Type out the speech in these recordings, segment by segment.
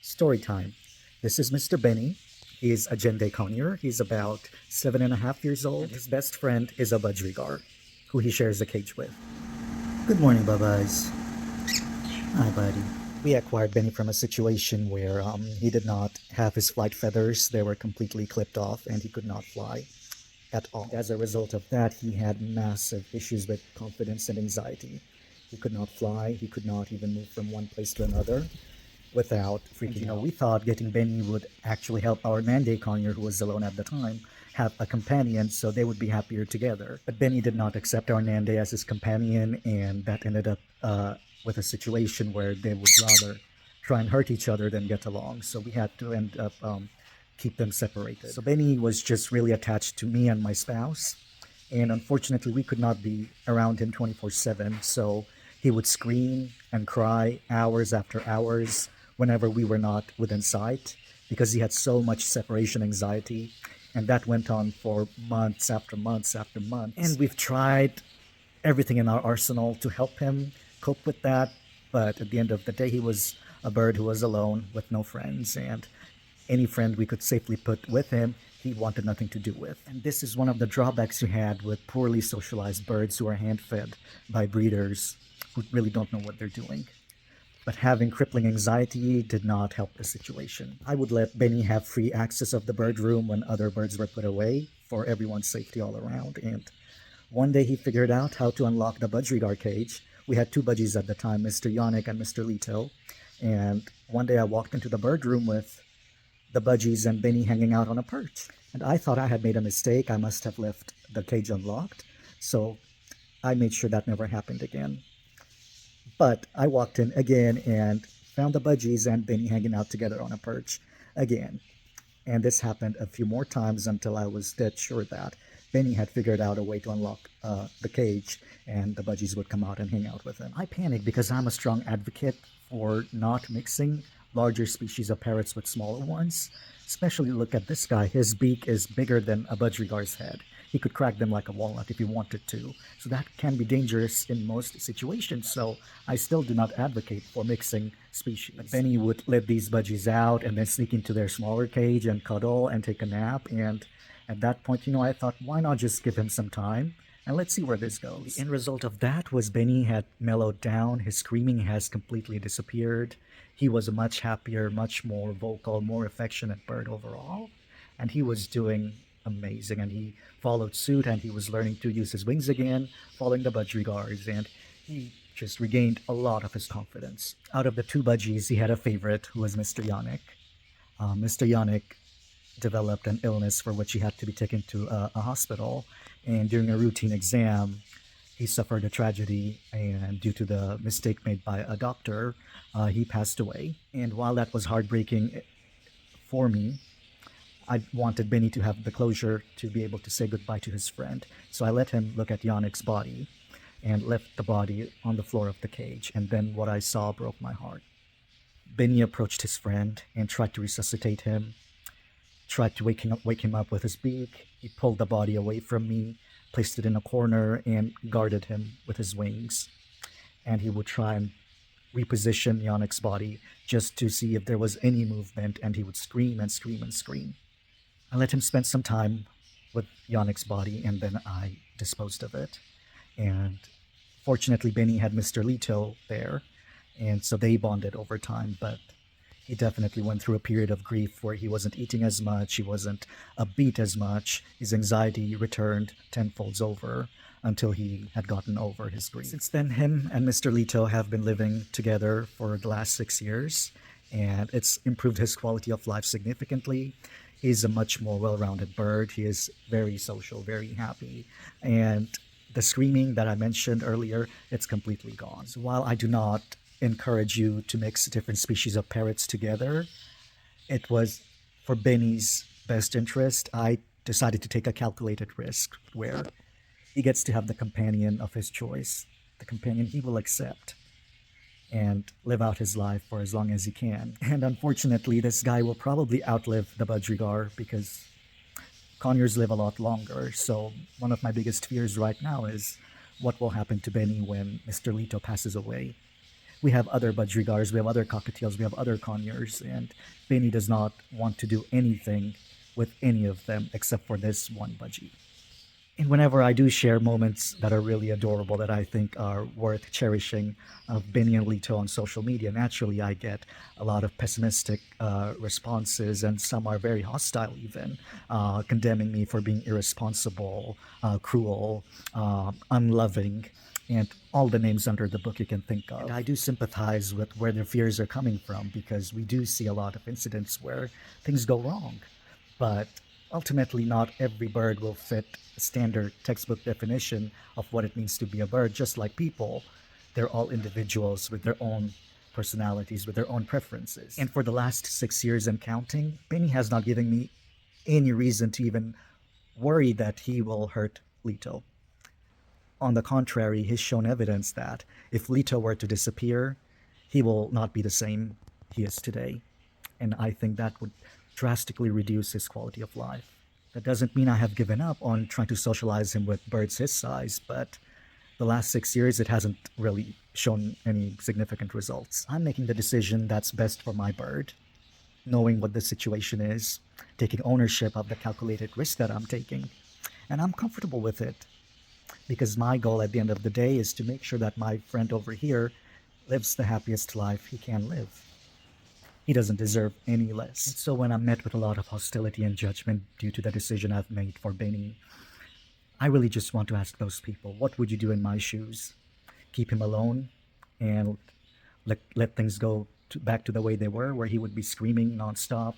Story time. This is Mr. Benny. He's a Jenday Conure. He's about 7.5 years old. His best friend is a budgies, who he shares a cage with. Good morning, bye-byes. Hi, buddy. We acquired Benny from a situation where he did not have his flight feathers. They were completely clipped off and he could not fly at all. As a result of that, he had massive issues with confidence and anxiety. He could not fly. He could not even move from one place to another without freaking out. We thought getting Benny would actually help our Jenday Conure, who was alone at the time, have a companion so they would be happier together. But Benny did not accept our Jenday as his companion, and that ended up with a situation where they would rather try and hurt each other than get along. So we had to end up keep them separated. So Benny was just really attached to me and my spouse, and unfortunately we could not be around him 24/7. So he would scream and cry hours after hours whenever we were not within sight because he had so much separation anxiety, and that went on for months after months after months. And we've tried everything in our arsenal to help him cope with that, but at the end of the day, he was a bird who was alone with no friends, and any friend we could safely put with him, he wanted nothing to do with. And this is one of the drawbacks you had with poorly socialized birds who are hand-fed by breeders who really don't know what they're doing. But having crippling anxiety did not help the situation. I would let Benny have free access of the bird room when other birds were put away for everyone's safety all around. And one day he figured out how to unlock the budgies cage. We had two budgies at the time, Mr. Yannick and Mr. Lito. And one day I walked into the bird room with the budgies and Benny hanging out on a perch. And I thought I had made a mistake. I must have left the cage unlocked. So I made sure that never happened again. But I walked in again and found the budgies and Benny hanging out together on a perch again. And this happened a few more times until I was dead sure that Benny had figured out a way to unlock the cage and the budgies would come out and hang out with him. I panicked because I'm a strong advocate for not mixing larger species of parrots with smaller ones. Especially look at this guy. His beak is bigger than a budgies head. He could crack them like a walnut if he wanted to. So that can be dangerous in most situations. So I still do not advocate for mixing species. But Benny would let these budgies out and then sneak into their smaller cage and cuddle and take a nap. And at that point, I thought, why not just give him some time? And let's see where this goes. The end result of that was Benny had mellowed down. His screaming has completely disappeared. He was a much happier, much more vocal, more affectionate bird overall. And he was doing amazing, and he followed suit, and he was learning to use his wings again, following the budgies, and he just regained a lot of his confidence. Out of the two budgies, he had a favorite who was Mr. Yannick. Mr. Yannick developed an illness for which he had to be taken to a hospital, and during a routine exam, he suffered a tragedy, and due to the mistake made by a doctor, he passed away. And while that was heartbreaking for me, I wanted Benny to have the closure to be able to say goodbye to his friend. So I let him look at Yannick's body and left the body on the floor of the cage. And then what I saw broke my heart. Benny approached his friend and tried to resuscitate him, tried to wake him up with his beak. He pulled the body away from me, placed it in a corner, and guarded him with his wings. And he would try and reposition Yannick's body just to see if there was any movement, and he would scream and scream and scream. I let him spend some time with Yannick's body, and then I disposed of it. And fortunately, Benny had Mr. Lito there, and so they bonded over time, but he definitely went through a period of grief where he wasn't eating as much, he wasn't upbeat as much, his anxiety returned tenfolds over until he had gotten over his grief. Since then, him and Mr. Lito have been living together for the last 6 years, and it's improved his quality of life significantly. He's a much more well-rounded bird. He is very social, very happy. And the screaming that I mentioned earlier, it's completely gone. So while I do not encourage you to mix different species of parrots together, it was for Benny's best interest. I decided to take a calculated risk where he gets to have the companion of his choice, the companion he will accept, and live out his life for as long as he can. And unfortunately, this guy will probably outlive the budgies because conures live a lot longer. So one of my biggest fears right now is what will happen to Benny when Mr. Lito passes away. We have other budgerigars, we have other cockatiels, we have other conures, and Benny does not want to do anything with any of them except for this one budgie. And whenever I do share moments that are really adorable that I think are worth cherishing of Benny and Lito on social media, naturally I get a lot of pessimistic responses, and some are very hostile, even condemning me for being irresponsible, cruel, unloving, and all the names under the book you can think of. And I do sympathize with where their fears are coming from, because we do see a lot of incidents where things go wrong. But ultimately, not every bird will fit a standard textbook definition of what it means to be a bird. Just like people, they're all individuals with their own personalities, with their own preferences. And for the last 6 years and counting, Benny has not given me any reason to even worry that he will hurt Lito. On the contrary, he's shown evidence that if Lito were to disappear, he will not be the same he is today. And I think that would drastically reduce his quality of life. That doesn't mean I have given up on trying to socialize him with birds his size, but the last 6 years it hasn't really shown any significant results. I'm making the decision that's best for my bird, knowing what the situation is, taking ownership of the calculated risk that I'm taking, and I'm comfortable with it. Because my goal at the end of the day is to make sure that my friend over here lives the happiest life he can live. He doesn't deserve any less. And so when I'm met with a lot of hostility and judgment due to the decision I've made for Benny, I really just want to ask those people, what would you do in my shoes? Keep him alone and let things go back to the way they were, where he would be screaming nonstop,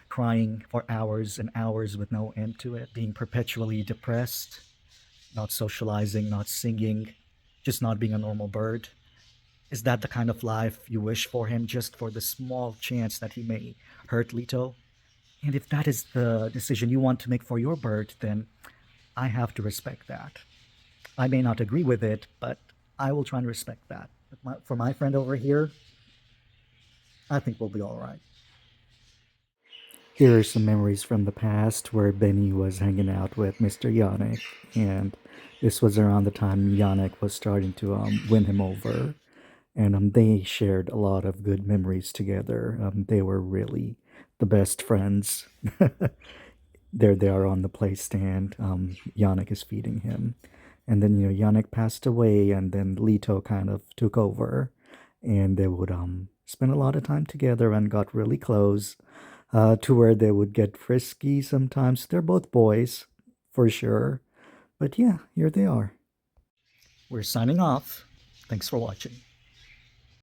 crying for hours and hours with no end to it, being perpetually depressed, not socializing, not singing, just not being a normal bird? Is that the kind of life you wish for him, just for the small chance that he may hurt Lito? And if that is the decision you want to make for your bird, then I have to respect that. I may not agree with it, but I will try and respect that. But for my friend over here, I think we'll be all right. Here are some memories from the past where Benny was hanging out with Mr. Yannick, and this was around the time Yannick was starting to win him over, and they shared a lot of good memories together. They were really the best friends. There they are on the play stand. Yannick is feeding him, and then Yannick passed away, and then Lito kind of took over, and they would spend a lot of time together and got really close to where they would get frisky sometimes. They're both boys, for sure. But yeah, here they are. We're signing off. Thanks for watching.